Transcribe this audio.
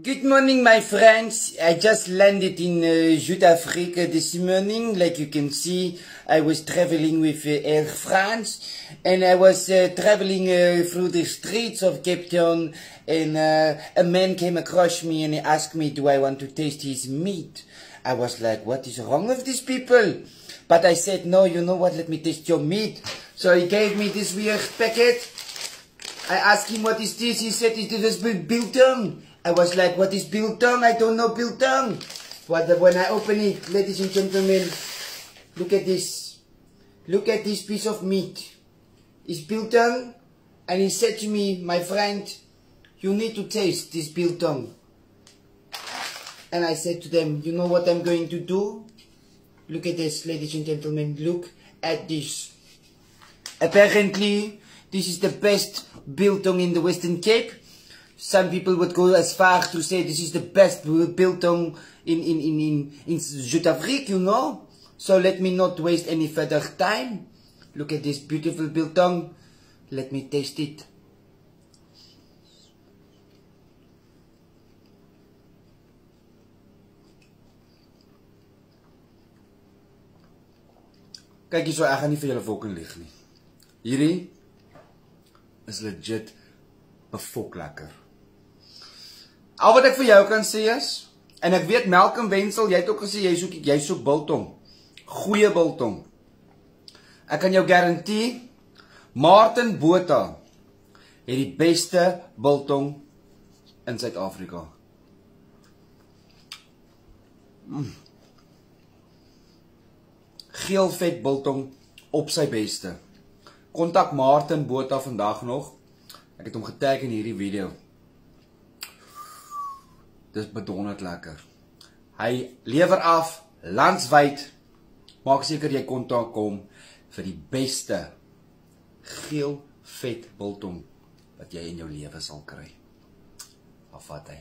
Good morning, my friends. I just landed in South Africa this morning. Like you can see, I was traveling with Air France, and I was traveling through the streets of Cape Town, and a man came across me and he asked me, do I want to taste his meat? I was like, what is wrong with these people? But I said, no, you know what, let me taste your meat. So he gave me this weird packet. I asked him, what is this? He said, it is biltong. I was like, what is biltong? I don't know biltong. When I open it, ladies and gentlemen, look at this. Look at this piece of meat. It's biltong. And he said to me, my friend, you need to taste this biltong. And I said to them, you know what I'm going to do? Look at this, ladies and gentlemen. Look at this. Apparently, this is the best biltong in the Western Cape. Some people would go as far to say this is the best biltong in South Africa, you know. So let me not waste any further time. Look at this beautiful biltong. Let me taste it. Kijk hierso, ek gaan nie vir julle fucking lieg nie. Hierdie is legit befok lekker. Al wat ek vir jou kan sê is, en ek weet Malcolm Wenzel, jy het ook gesê, jy soek biltong. Goeie biltong. Ek kan jou garantie, Martin Botha het die beste biltong in Suid-Afrika. Geel vet biltong op sy beste. Kontak Martin Botha vandag nog. Ek het hom getag in hierdie video. Dis bedonderd lekker. Hy lewer af landwyd. Maak seker jy kontak kom vir die beste geel vet biltong wat jy in jou lewe sal kry. Afvat hy.